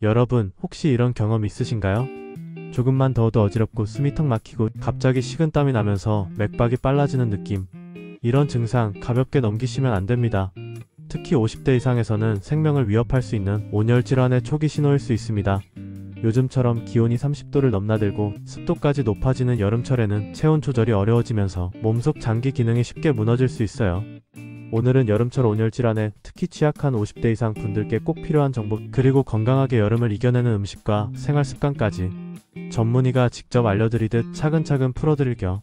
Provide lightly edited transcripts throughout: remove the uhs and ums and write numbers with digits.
여러분, 혹시 이런 경험 있으신가요? 조금만 더워도 어지럽고 숨이 턱 막히고 갑자기 식은땀이 나면서 맥박이 빨라지는 느낌. 이런 증상 가볍게 넘기시면 안 됩니다. 특히 50대 이상에서는 생명을 위협할 수 있는 온열 질환의 초기 신호일 수 있습니다. 요즘처럼 기온이 30도를 넘나들고 습도까지 높아지는 여름철에는 체온 조절이 어려워지면서 몸속 장기 기능이 쉽게 무너질 수 있어요. 오늘은 여름철 온열 질환에 특히 취약한 50대 이상 분들께 꼭 필요한 정보, 그리고 건강하게 여름을 이겨내는 음식과 생활 습관까지 전문의가 직접 알려드리듯 차근차근 풀어드릴 겸.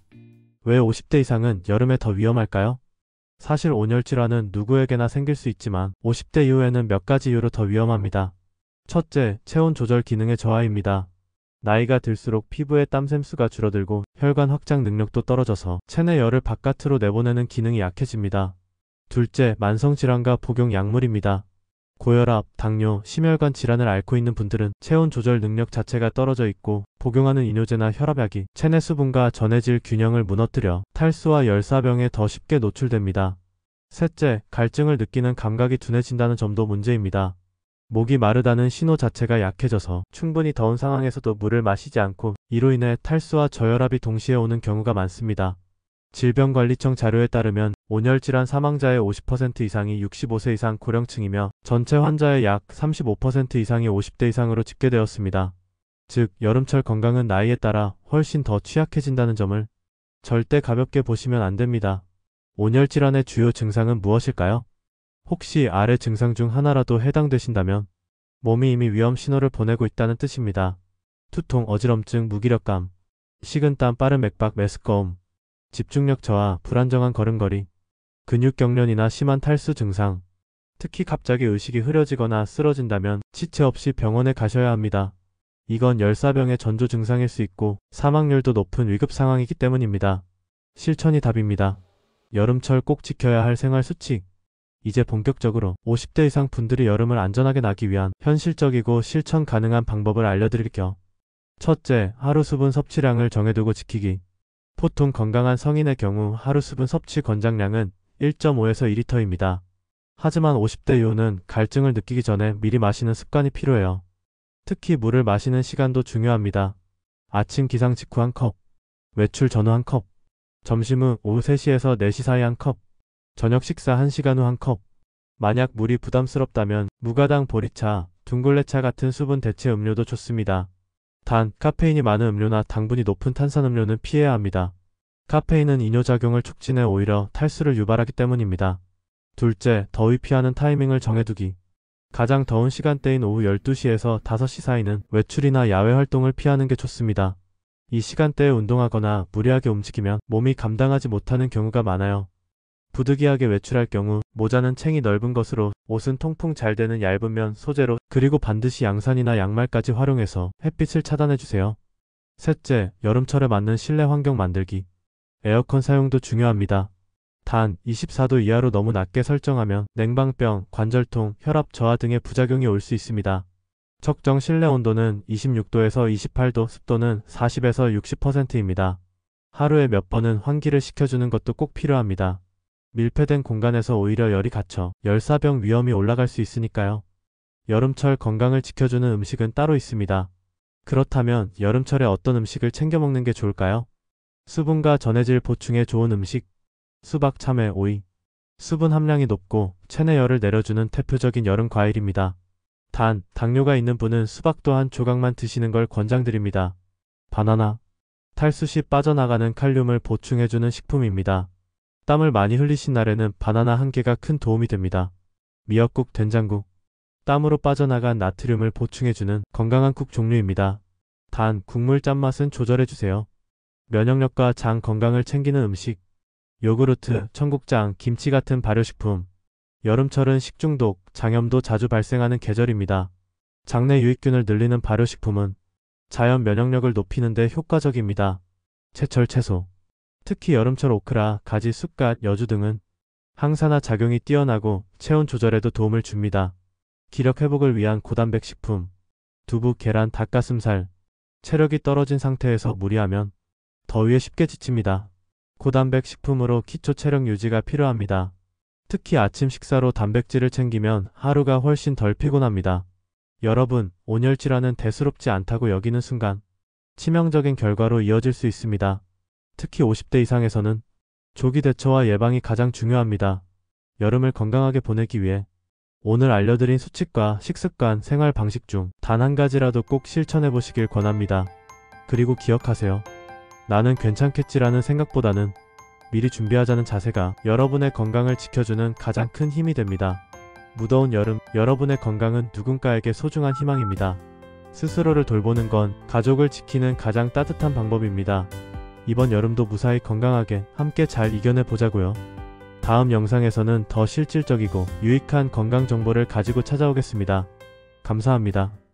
왜 50대 이상은 여름에 더 위험할까요? 사실 온열 질환은 누구에게나 생길 수 있지만 50대 이후에는 몇 가지 이유로 더 위험합니다. 첫째, 체온 조절 기능의 저하입니다. 나이가 들수록 피부의 땀샘수가 줄어들고 혈관 확장 능력도 떨어져서 체내 열을 바깥으로 내보내는 기능이 약해집니다. 둘째, 만성질환과 복용 약물입니다. 고혈압, 당뇨, 심혈관 질환을 앓고 있는 분들은 체온 조절 능력 자체가 떨어져 있고 복용하는 이뇨제나 혈압약이 체내 수분과 전해질 균형을 무너뜨려 탈수와 열사병에 더 쉽게 노출됩니다. 셋째, 갈증을 느끼는 감각이 둔해진다는 점도 문제입니다. 목이 마르다는 신호 자체가 약해져서 충분히 더운 상황에서도 물을 마시지 않고 이로 인해 탈수와 저혈압이 동시에 오는 경우가 많습니다. 질병관리청 자료에 따르면 온열질환 사망자의 50% 이상이 65세 이상 고령층이며 전체 환자의 약 35% 이상이 50대 이상으로 집계되었습니다. 즉, 여름철 건강은 나이에 따라 훨씬 더 취약해진다는 점을 절대 가볍게 보시면 안 됩니다. 온열질환의 주요 증상은 무엇일까요? 혹시 아래 증상 중 하나라도 해당되신다면 몸이 이미 위험 신호를 보내고 있다는 뜻입니다. 두통, 어지럼증, 무기력감, 식은땀, 빠른 맥박, 메스꺼움, 집중력 저하, 불안정한 걸음걸이, 근육경련이나 심한 탈수 증상, 특히 갑자기 의식이 흐려지거나 쓰러진다면 지체 없이 병원에 가셔야 합니다. 이건 열사병의 전조 증상일 수 있고 사망률도 높은 위급 상황이기 때문입니다. 실천이 답입니다. 여름철 꼭 지켜야 할 생활 수칙. 이제 본격적으로 50대 이상 분들이 여름을 안전하게 나기 위한 현실적이고 실천 가능한 방법을 알려드릴 겸. 첫째, 하루 수분 섭취량을 정해두고 지키기. 보통 건강한 성인의 경우 하루 수분 섭취 권장량은 1.5에서 2리터입니다. 하지만 50대 이후는 갈증을 느끼기 전에 미리 마시는 습관이 필요해요. 특히 물을 마시는 시간도 중요합니다. 아침 기상 직후 1컵, 외출 전후 1컵, 점심 후 오후 3시에서 4시 사이 1컵, 저녁 식사 1시간 후 1컵. 만약 물이 부담스럽다면 무가당 보리차, 둥글레차 같은 수분 대체 음료도 좋습니다. 단, 카페인이 많은 음료나 당분이 높은 탄산음료는 피해야 합니다. 카페인은 이뇨작용을 촉진해 오히려 탈수를 유발하기 때문입니다. 둘째, 더위 피하는 타이밍을 정해두기. 가장 더운 시간대인 오후 12시에서 5시 사이는 외출이나 야외 활동을 피하는 게 좋습니다. 이 시간대에 운동하거나 무리하게 움직이면 몸이 감당하지 못하는 경우가 많아요. 부득이하게 외출할 경우 모자는 챙이 넓은 것으로, 옷은 통풍 잘 되는 얇은 면 소재로, 그리고 반드시 양산이나 양말까지 활용해서 햇빛을 차단해주세요. 셋째, 여름철에 맞는 실내 환경 만들기. 에어컨 사용도 중요합니다. 단, 24도 이하로 너무 낮게 설정하면 냉방병, 관절통, 혈압 저하 등의 부작용이 올 수 있습니다. 적정 실내 온도는 26도에서 28도, 습도는 40에서 60%입니다. 하루에 몇 번은 환기를 시켜주는 것도 꼭 필요합니다. 밀폐된 공간에서 오히려 열이 갇혀 열사병 위험이 올라갈 수 있으니까요. 여름철 건강을 지켜주는 음식은 따로 있습니다. 그렇다면 여름철에 어떤 음식을 챙겨 먹는 게 좋을까요? 수분과 전해질 보충에 좋은 음식. 수박, 참외, 오이. 수분 함량이 높고 체내 열을 내려주는 대표적인 여름 과일입니다. 단, 당뇨가 있는 분은 수박도 한 조각만 드시는 걸 권장드립니다. 바나나. 탈수 시 빠져나가는 칼륨을 보충해주는 식품입니다. 땀을 많이 흘리신 날에는 바나나 한 개가 큰 도움이 됩니다. 미역국, 된장국. 땀으로 빠져나간 나트륨을 보충해주는 건강한 국 종류입니다. 단, 국물 짠맛은 조절해주세요. 면역력과 장 건강을 챙기는 음식. 요구르트, 청국장, 김치 같은 발효식품. 여름철은 식중독, 장염도 자주 발생하는 계절입니다. 장내 유익균을 늘리는 발효식품은 자연 면역력을 높이는 데 효과적입니다. 제철 채소. 특히 여름철 오크라, 가지, 쑥갓, 여주 등은 항산화 작용이 뛰어나고 체온 조절에도 도움을 줍니다. 기력 회복을 위한 고단백 식품. 두부, 계란, 닭가슴살. 체력이 떨어진 상태에서 무리하면 더위에 쉽게 지칩니다. 고단백 식품으로 기초 체력 유지가 필요합니다. 특히 아침 식사로 단백질을 챙기면 하루가 훨씬 덜 피곤합니다. 여러분, 온열질환은 대수롭지 않다고 여기는 순간 치명적인 결과로 이어질 수 있습니다. 특히 50대 이상에서는 조기 대처와 예방이 가장 중요합니다. 여름을 건강하게 보내기 위해 오늘 알려드린 수칙과 식습관, 생활 방식 중 단 한 가지라도 꼭 실천해 보시길 권합니다. 그리고 기억하세요. 나는 괜찮겠지라는 생각보다는 미리 준비하자는 자세가 여러분의 건강을 지켜주는 가장 큰 힘이 됩니다. 무더운 여름, 여러분의 건강은 누군가에게 소중한 희망입니다. 스스로를 돌보는 건 가족을 지키는 가장 따뜻한 방법입니다. 이번 여름도 무사히 건강하게 함께 잘 이겨내 보자고요. 다음 영상에서는 더 실질적이고 유익한 건강 정보를 가지고 찾아오겠습니다. 감사합니다.